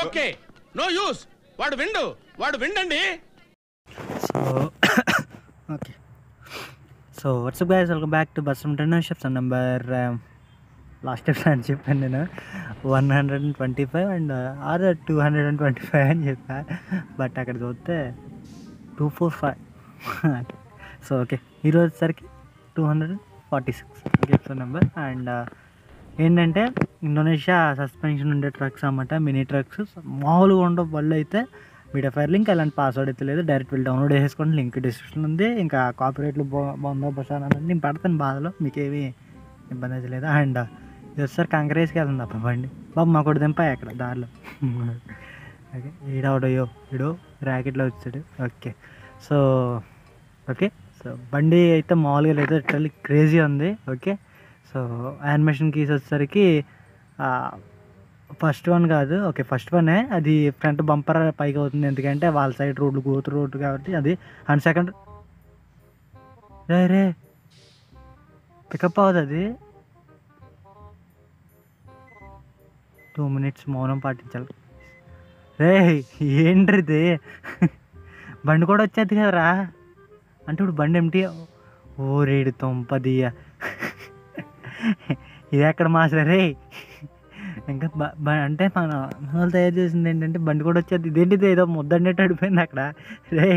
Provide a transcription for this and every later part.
Okay no use వాడు విండండి. So okay so what's up guys, welcome back to bus internships number last episode అని చెప్పాను నేను 125 and are 225 అని చెప్పా. బట్ అక్కడ చూస్తే 245. సో ఓకే, ఈరోజు సరికి 246 ఎపిసోడ్ నెంబర్. అండ్ ఏంటంటే ఇండోనేషియా సస్పెన్షన్ ఉండే ట్రక్స్ అన్నమాట, మినీ ట్రక్స్ మామూలుగా ఉండే బళ్ళు అయితే వీడియో ఫైర్ లింక్ అలాంటి పాస్వర్డ్ అయితే లేదు, డైరెక్ట్ వెళ్ళి డౌన్లోడ్ చేసుకోండి, లింక్ డిస్క్రిప్షన్ ఉంది. ఇంకా కాపీరైట్లు బాగుందో బసానండి, నేను పడతాను బాధలో, మీకేమీ ఇబ్బంది అయితే లేదు. అండ్ ఇది వచ్చేసరికి కంకరేజ్కి వెళ్తుంది అప్ప బండి బాబు మా కూడా దింపాయి అక్కడ దారిలో. ఓకే, ఈడవడయో ఈడో ర్యాకెట్లో వచ్చాడు. ఓకే సో ఓకే సో బండి అయితే మామూలుగా లేదు, లిటరల్లీ క్రేజీ ఉంది. ఓకే సో యానిమేషన్ కీస్ వచ్చేసరికి ఫస్ట్ వన్ కాదు, ఓకే ఫస్ట్ వనే, అది ఫ్రంట్ బంపర్ పైకి అవుతుంది ఎందుకంటే వాళ్ళ సైడ్ రోడ్లు గోతు రోడ్డు కాబట్టి అది. అండ్ సెకండ్ రే పికప్ అవుతుంది అది. 2 minutes మౌనం పాటించాలి. రే ఏంటిది బండి కూడా వచ్చేది కదరా అంటే ఇప్పుడు బండి ఏమిటి, ఓ రేడు తొంపదియ ఇది ఎక్కడ మాసరే రే. ఇంకా అంటే మన వాళ్ళు తయారు చేసింది ఏంటంటే బండి కూడా వచ్చేది, ఇదేంటిది ఏదో ముద్దన్నట్టు అడిపోయింది అక్కడ. రే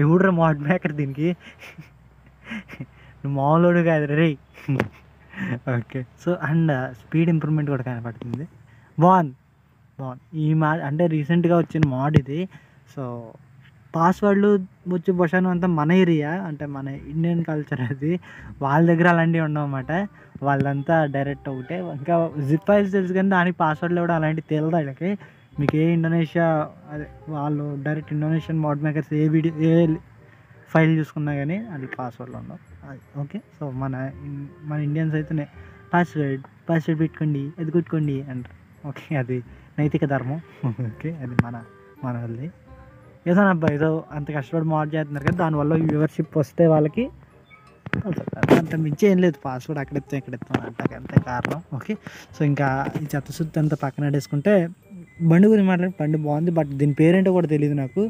ఎవడురా మోడ్ మేకర్ దీనికి, నువ్వు మామూలుడు కాదు రే. Okay so and speed improvement కూడా కనపడుతుంది, బాగుంది. ఈ అంటే రీసెంట్గా వచ్చిన మోడ్ ఇది. సో పాస్వర్డ్లు వచ్చి బొషాను అంతా మన ఏరియా అంటే మన ఇండియన్ కల్చర్ అది, వాళ్ళ దగ్గర అలాంటివి ఉండవు అన్నమాట. వాళ్ళంతా డైరెక్ట్ ఒకటే, ఇంకా జిప్ ఫైల్స్ తెలుసు కానీ దానికి పాస్వర్డ్లు కూడా అలాంటివి తెలియదు వాళ్ళకి. మీకు ఏ ఇండోనేషియా అదే వాళ్ళు డైరెక్ట్ ఇండోనేషియన్ మోడ్ మేకర్స్ ఏ ఫైల్ చూసుకున్నా కానీ అది పాస్వర్డ్లు ఉండవు అది. ఓకే సో మన ఇండియన్స్ అయితే పాస్వర్డ్ పెట్టుకోండి, అది కొట్టుకోండి అంటారు. ఓకే అది నైతిక ధర్మం. ఓకే అది మన వాళ్ళది ఏదో అబ్బా, ఏదో అంత కష్టపడి మోడ్ చేస్తున్నారు కదా, దానివల్ల వ్యూవర్షిప్ వస్తే వాళ్ళకి అంత మించి ఏం లేదు, పాస్వర్డ్ అక్కడెత్తాం ఇక్కడెత్తాం అంటే అంతే కారణం. ఓకే సో ఇంకా ఈ చెత్తశుద్ధి అంతా పక్కన పెట్టేసుకుంటే బండి గురించి మాట్లాడి, బండి బాగుంది బట్ దీని పేరేంటో కూడా తెలియదు నాకు.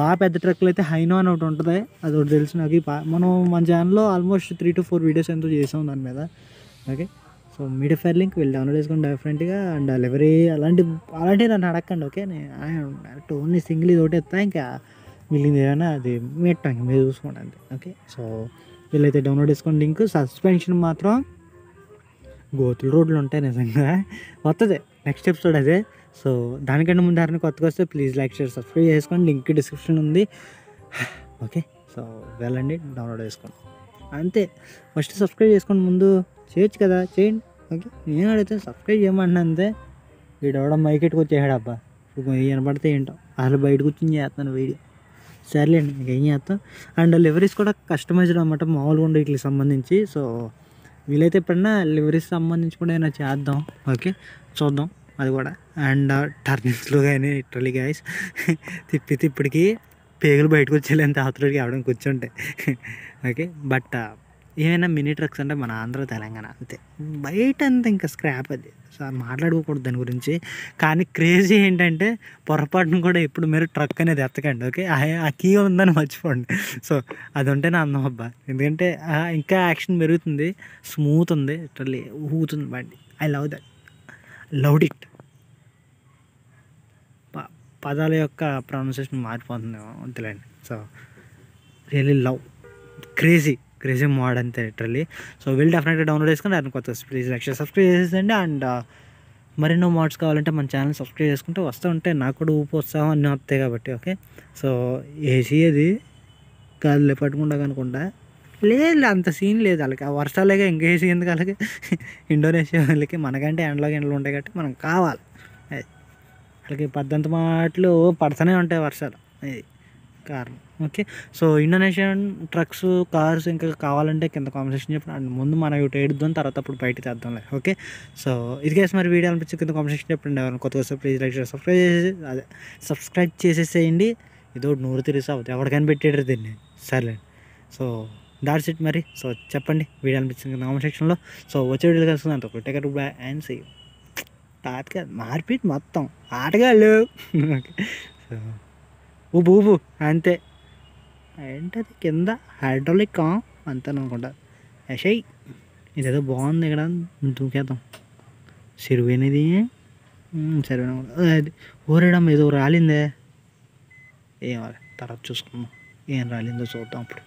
బాగా పెద్ద ట్రక్కులు అయితే హైనో అని ఒకటి ఉంటుంది, అది ఒకటి తెలుసు నాకు. మనం మన ఛానల్లో ఆల్మోస్ట్ 3 to 4 వీడియోస్ ఎంతో చేసాం దాని మీద. Okay so media fire link వెళ్ళి డౌన్లోడ్ చేసుకోండి డెఫినెట్గా. అండ్ డెలివరీ అలాంటివి నన్ను అడగండి. ఓకే నేను ఓన్లీ సింగిల్ ఇది ఒకటి ఎత్తా, ఇంకా మిగిలింది ఏమైనా అది మెట్టాం మీరు చూసుకోండి అంతే. ఓకే సో వీళ్ళైతే డౌన్లోడ్ చేసుకోండి లింక్. సస్పెన్షన్ మాత్రం గోతుల రోడ్లు ఉంటాయి నిజంగా, వస్తుంది నెక్స్ట్ ఎపిసోడ్ అదే. సో దానికంటే ముందు ఎవరైనా కొత్తగా వస్తే ప్లీజ్ లైక్ షేర్ సబ్స్క్రైబ్ చేసుకోండి, లింక్ డిస్క్రిప్షన్ ఉంది. ఓకే సో వెళ్ళండి డౌన్లోడ్ చేసుకోండి అంతే. ఫస్ట్ సబ్స్క్రైబ్ చేసుకోండి, ముందు చేయొచ్చు కదా చేయండి. ఓకే నేను అడిగితే సబ్స్క్రైబ్ చేయమంటున్నా అంతే. వీడెవడం మైకెట్కి వచ్చేసాడు అబ్బా, ఇప్పుడు వినపడితే ఏంటో అసలు బయట కూర్చొని చేస్తాను వీడియో. సర్లేండి ఇంకేం చేస్తాం. అండ్ లివరీస్ కూడా కస్టమైజ్డ్ అనమాట మామూలుగా ఉండే వీటికి సంబంధించి. సో వీలైతే ఎప్పుడన్నా లివరీస్ సంబంధించి కూడా ఏమైనా చేద్దాం. ఓకే చూద్దాం అది కూడా. అండ్ టర్నింగ్స్లో కానీ లిటరల్లీ గైస్ తిప్పికి పేగులు బయటకు వచ్చేలేంత ఆతుడికి అవడం కూర్చుంటే. ఓకే బట్ ఏమైనా మినీ ట్రక్స్ అంటే మన ఆంధ్ర తెలంగాణ అంతే, బయట అంతా ఇంకా స్క్రాప్ అది. సో మాట్లాడుకోకూడదు దాని గురించి. కానీ క్రేజీ ఏంటంటే పొరపాటును కూడా ఇప్పుడు మీరు ట్రక్ అనేది ఎత్తకండి. ఓకే ఆ కీ ఉందని మర్చిపోండి. సో అది ఉంటేనే అందం అబ్బా, ఎందుకంటే ఇంకా యాక్షన్ పెరుగుతుంది, స్మూత్ ఉంది, లిటరల్లీ ఊగుతుంది బండి. I love that, loved it. పదాల యొక్క ప్రొనౌన్సియేషన్ మారిపోతుంది వద్దులేండి. So really love crazy mode అంతే లిటరల్లీ. సో వీళ్ళు డెఫినెట్గా డౌన్లోడ్ చేసుకుని దాని కొత్త ప్లీజ్ లైక్ సబ్స్క్రైబ్ చేసేయండి. అండ్ మరెన్నో మోడ్స్ కావాలంటే మన ఛానల్ సబ్స్క్రైబ్ చేసుకుంటే వస్తూ ఉంటాయి, నాకు కూడా ఊపు వస్తాం అన్నీ వస్తాయి కాబట్టి. ఓకే సో ఏసీ అది గాలిలో పట్టుకుండా కనుకుంటా లేదు, అంత సీన్ లేదు వాళ్ళకి, ఆ వర్షాలేగా ఇంకా ఏసీ ఎందుకు అలాగే. ఇండోనేషియా వాళ్ళకి మనకంటే ఎండలు ఉంటాయి కాబట్టి మనం కావాలి, వాళ్ళకి 18 మాటలు పడుతూనే ఉంటాయి వర్షాలు, ఇది కారణం. Okay so Indonesian trucks cars ఇంకా కావాలంటే కింద కాంపిటీషన్ చెప్పండి. అండ్ ముందు మనం ఇటు ఏడుద్దాం, తర్వాత అప్పుడు బయట తెద్దాంలే. ఓకే సో ఇది కేసు మరి వీడియో అనిపించి కింద కాంపిటీషన్ చెప్పండి. ఎవరైనా కొత్తగా వస్తే ప్లీజ్ లైక్ సబ్స్క్రైబ్ చేసేసేయండి. ఏదో నూరు తిరిగి అవుతుంది ఎవరికైనా పెట్టేటారు దీన్ని. సర్లే సో దాట్స్ ఇట్ మరి. సో చెప్పండి వీడియో అనిపించింది కామెంట్ సెక్షన్లో. సో వచ్చే వీడియోలు కలుసుకుందాం, అంత take care, bye and see you. పాత కాదు మార్పిట్ మొత్తం ఆటగాళ్ళు. ఓకే సో ఊపు ఊపు అంతే. ఏంటది కింద హైడ్రాలిక్ అంతే అనుకుంటా. యశయ్ ఇదేదో బాగుంది ఇక్కడ దూకేద్దాం. సిరువేనిది సరే ఊరేడమ్మ ఏదో రాలిందే. ఏం తర్వాత చూసుకుందాం ఏం రాలిందో చూద్దాం అప్పుడు.